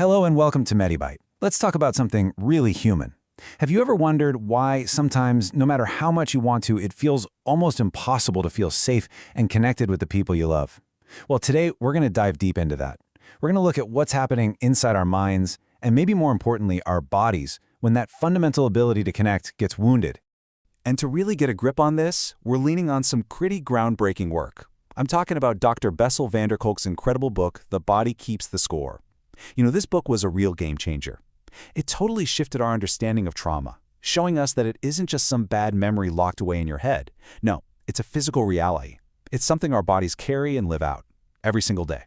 Hello and welcome to MediByte. Let's talk about something really human. Have you ever wondered why sometimes, no matter how much you want to, it feels almost impossible to feel safe and connected with the people you love? Well, today we're going to dive deep into that. We're going to look at what's happening inside our minds, and maybe more importantly, our bodies, when that fundamental ability to connect gets wounded. And to really get a grip on this, we're leaning on some pretty groundbreaking work. I'm talking about Dr. Bessel van der Kolk's incredible book, The Body Keeps the Score. This book was a real game changer. It totally shifted our understanding of trauma, showing us that it isn't just some bad memory locked away in your head. No, it's a physical reality. It's something our bodies carry and live out every single day.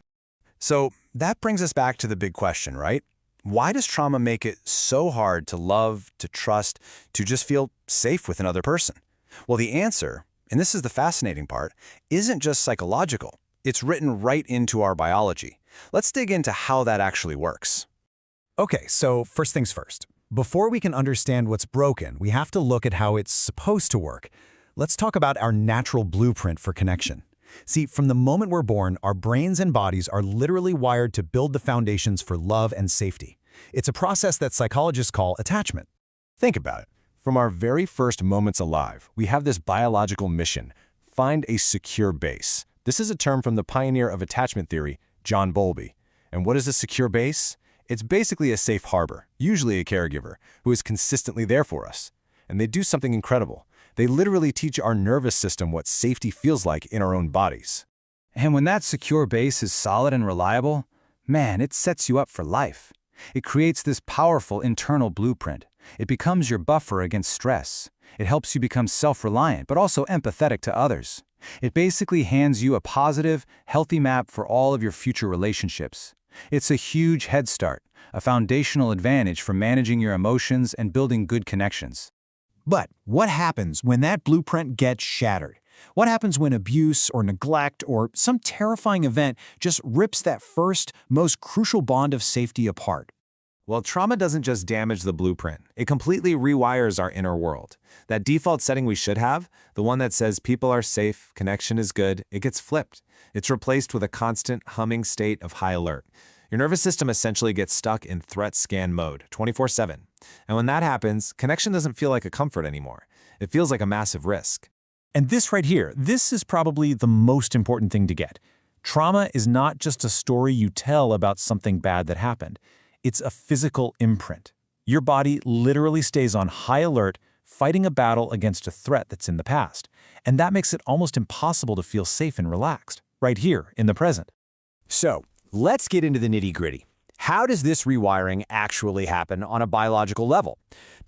So that brings us back to the big question, right? Why does trauma make it so hard to love, to trust, to just feel safe with another person? Well, the answer, and this is the fascinating part, isn't just psychological. It's written right into our biology. Let's dig into how that actually works. Okay, so first things first. Before we can understand what's broken, we have to look at how it's supposed to work. Let's talk about our natural blueprint for connection. See, from the moment we're born, our brains and bodies are literally wired to build the foundations for love and safety. It's a process that psychologists call attachment. Think about it. From our very first moments alive, we have this biological mission: find a secure base. This is a term from the pioneer of attachment theory, John Bowlby. And what is a secure base? It's basically a safe harbor, usually a caregiver, who is consistently there for us. And they do something incredible. They literally teach our nervous system what safety feels like in our own bodies. And when that secure base is solid and reliable, man, it sets you up for life. It creates this powerful internal blueprint. It becomes your buffer against stress. It helps you become self-reliant, but also empathetic to others. It basically hands you a positive, healthy map for all of your future relationships. It's a huge head start, a foundational advantage for managing your emotions and building good connections. But what happens when that blueprint gets shattered? What happens when abuse or neglect or some terrifying event just rips that first, most crucial bond of safety apart? Well, trauma doesn't just damage the blueprint. It completely rewires our inner world. That default setting we should have, the one that says people are safe, connection is good, it gets flipped. It's replaced with a constant humming state of high alert. Your nervous system essentially gets stuck in threat scan mode, 24/7. And when that happens, connection doesn't feel like a comfort anymore. It feels like a massive risk. And this right here, this is probably the most important thing to get. Trauma is not just a story you tell about something bad that happened. It's a physical imprint. Your body literally stays on high alert, fighting a battle against a threat that's in the past. And that makes it almost impossible to feel safe and relaxed, right here in the present. So, let's get into the nitty-gritty. How does this rewiring actually happen on a biological level?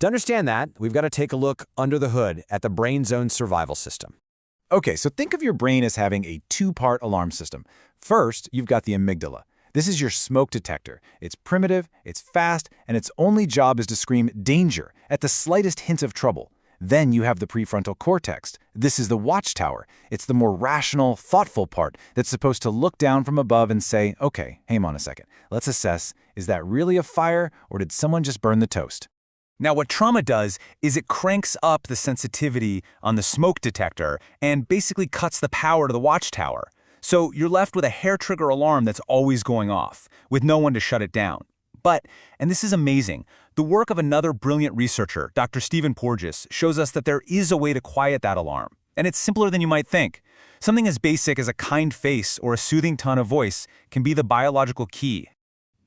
To understand that, we've got to take a look under the hood at the brain's own survival system. Okay, so think of your brain as having a two-part alarm system. First, you've got the amygdala. This is your smoke detector. It's primitive, it's fast, and its only job is to scream danger at the slightest hint of trouble. Then you have the prefrontal cortex. This is the watchtower. It's the more rational, thoughtful part that's supposed to look down from above and say, okay, hang on a second. Let's assess, is that really a fire or did someone just burn the toast? Now, what trauma does is it cranks up the sensitivity on the smoke detector and basically cuts the power to the watchtower. So you're left with a hair trigger alarm that's always going off, with no one to shut it down. But, and this is amazing, the work of another brilliant researcher, Dr. Stephen Porges, shows us that there is a way to quiet that alarm. And it's simpler than you might think. Something as basic as a kind face or a soothing tone of voice can be the biological key.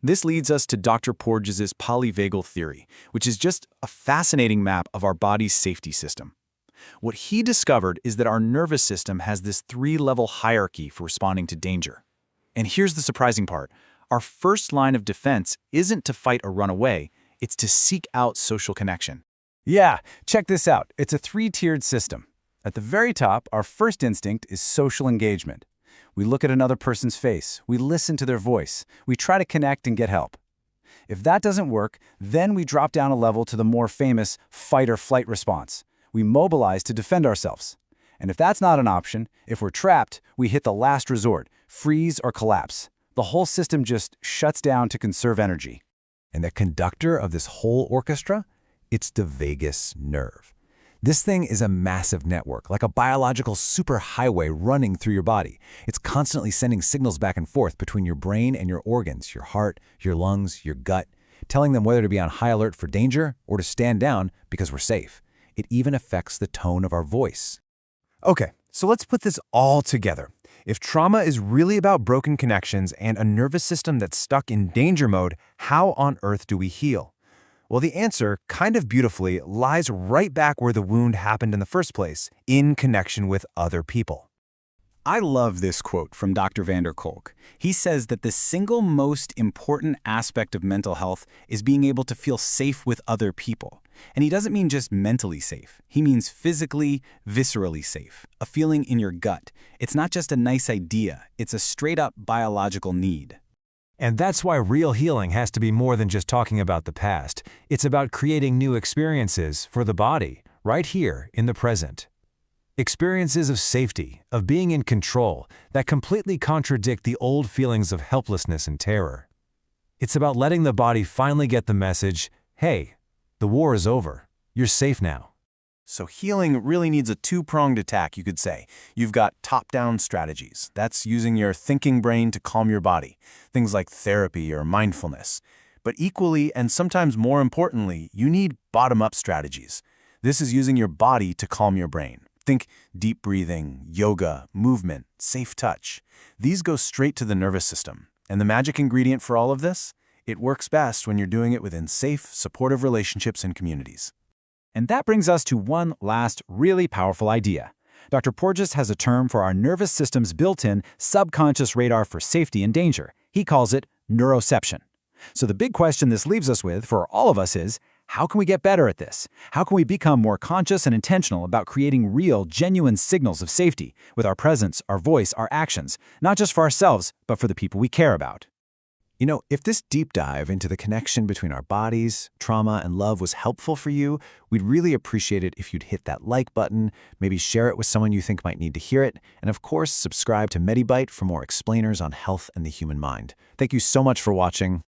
This leads us to Dr. Porges' polyvagal theory, which is just a fascinating map of our body's safety system. What he discovered is that our nervous system has this three-level hierarchy for responding to danger. And here's the surprising part. Our first line of defense isn't to fight or run away, it's to seek out social connection. Yeah, check this out. It's a three-tiered system. At the very top, our first instinct is social engagement. We look at another person's face, we listen to their voice, we try to connect and get help. If that doesn't work, then we drop down a level to the more famous fight or flight response. We mobilize to defend ourselves. And if that's not an option, if we're trapped, we hit the last resort, freeze or collapse. The whole system just shuts down to conserve energy. And the conductor of this whole orchestra? It's the vagus nerve. This thing is a massive network, like a biological superhighway running through your body. It's constantly sending signals back and forth between your brain and your organs, your heart, your lungs, your gut, telling them whether to be on high alert for danger or to stand down because we're safe. It even affects the tone of our voice. Okay, so let's put this all together. If trauma is really about broken connections and a nervous system that's stuck in danger mode, how on earth do we heal? Well, the answer, kind of beautifully, lies right back where the wound happened in the first place, in connection with other people. I love this quote from Dr. Kolk. He says that the single most important aspect of mental health is being able to feel safe with other people. And he doesn't mean just mentally safe. He means physically, viscerally safe, a feeling in your gut. It's not just a nice idea. It's a straight-up biological need. And that's why real healing has to be more than just talking about the past. It's about creating new experiences for the body, right here in the present. Experiences of safety, of being in control, that completely contradict the old feelings of helplessness and terror. It's about letting the body finally get the message, hey, the war is over. You're safe now. So healing really needs a two-pronged attack, you could say. You've got top-down strategies. That's using your thinking brain to calm your body, things like therapy or mindfulness. But equally, and sometimes more importantly, you need bottom-up strategies. This is using your body to calm your brain. Think deep breathing, yoga, movement, safe touch. These go straight to the nervous system. And the magic ingredient for all of this? It works best when you're doing it within safe, supportive relationships and communities. And that brings us to one last really powerful idea. Dr. Porges has a term for our nervous system's built-in subconscious radar for safety and danger. He calls it neuroception. So the big question this leaves us with for all of us is, how can we get better at this? How can we become more conscious and intentional about creating real, genuine signals of safety with our presence, our voice, our actions, not just for ourselves, but for the people we care about? You know, if this deep dive into the connection between our bodies, trauma, and love was helpful for you, we'd really appreciate it if you'd hit that like button, maybe share it with someone you think might need to hear it, and of course, subscribe to MediByte for more explainers on health and the human mind. Thank you so much for watching.